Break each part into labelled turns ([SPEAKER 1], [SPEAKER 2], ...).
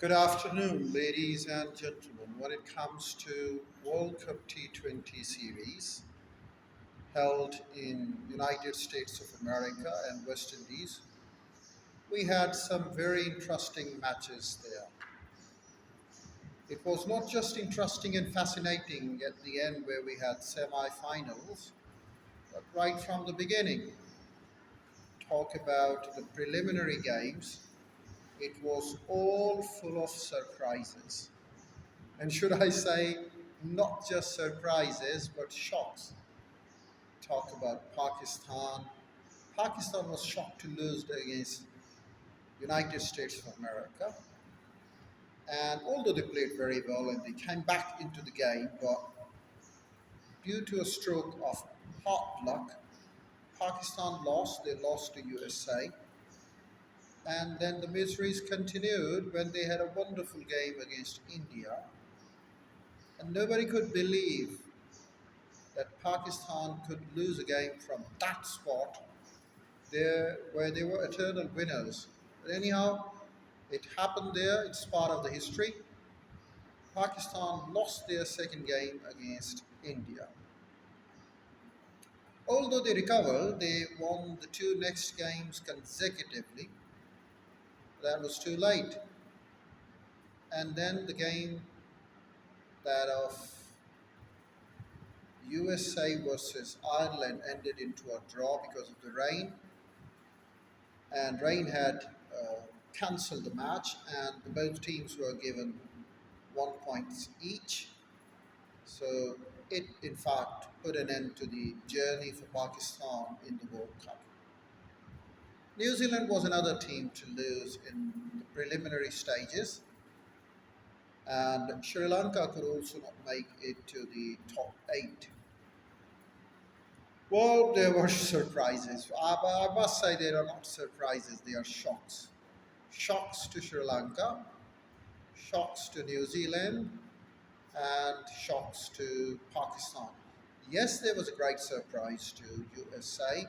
[SPEAKER 1] Good afternoon, ladies and gentlemen. When it comes to World Cup T20 series held in United States of America and West Indies, we had some very interesting matches there. It was not just interesting and fascinating at the end where we had semi-finals, but right from the beginning, talk about the preliminary games, it was all full of surprises. And should I say, not just surprises, but shocks. Talk about Pakistan. Pakistan was shocked to lose against United States of America. And although they played very well and they came back into the game, but due to a stroke of hot luck, Pakistan lost. They lost to USA. And then the miseries continued when they had a wonderful game against India. And nobody could believe that Pakistan could lose a game from that spot there where they were eternal winners. But anyhow, it happened there, it's part of the history. Pakistan lost their second game against India. Although they recovered, they won the two next games consecutively. That was too late. And then the game that of USA versus Ireland ended into a draw because of the rain. And rain had cancelled the match, and both teams were given 1 point each. So it, in fact, put an end to the journey for Pakistan in the World Cup. New Zealand was another team to lose in the preliminary stages, and Sri Lanka could also not make it to the top eight. Well, there were surprises. I must say they are not surprises, they are shocks. Shocks to Sri Lanka, shocks to New Zealand, and shocks to Pakistan. Yes, there was a great surprise to USA,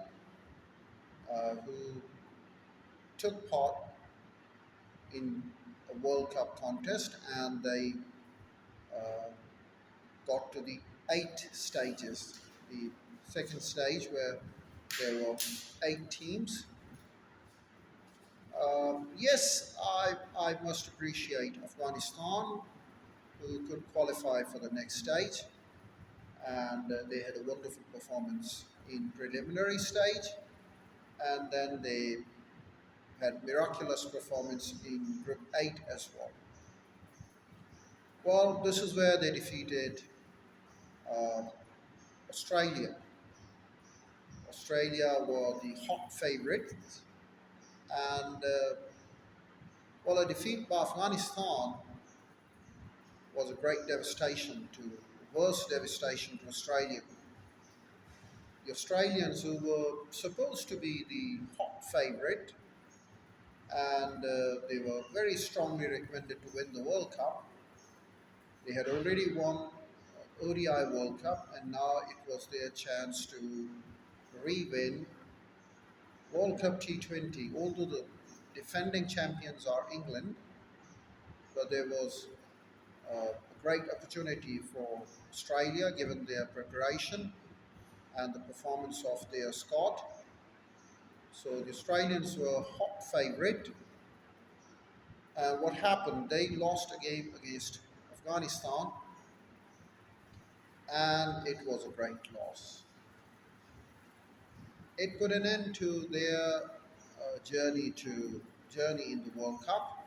[SPEAKER 1] who took part in a World Cup contest, and they uh, got to the eight stages. The second stage, where there were eight teams. Yes, I must appreciate Afghanistan, who could qualify for the next stage, and they had a wonderful performance in preliminary stage, and then they had miraculous performance in Group 8 as well. Well, this is where they defeated uh, Australia. Australia were the hot favourites, and well, a defeat by Afghanistan was a great devastation to worst devastation to Australia. The Australians, who were supposed to be the hot favourite, and they were very strongly recommended to win the World Cup. They had already won ODI World Cup, and now it was their chance to re-win World Cup T20. Although the defending champions are England, but there was a great opportunity for Australia given their preparation and the performance of their squad. So the Australians were hot favourite. And what happened? They lost a game against Afghanistan, and it was a great loss. It put an end to their journey in the World Cup.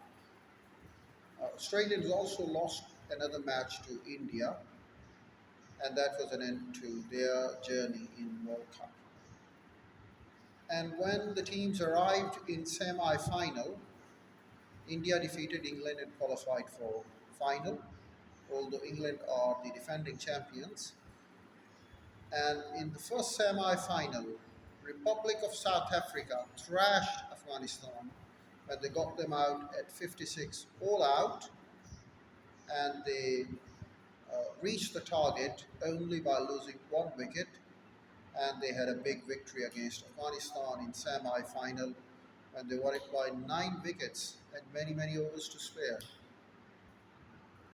[SPEAKER 1] Australians also lost another match to India, and that was an end to their journey in World Cup. And when the teams arrived in semi-final, India defeated England and qualified for final, although England are the defending champions. And in the first semi-final, Republic of South Africa thrashed Afghanistan, but they got them out at 56 all out, and they reached the target only by losing one wicket, and they had a big victory against Afghanistan in semi-final when they won it by 9 wickets and many overs to spare.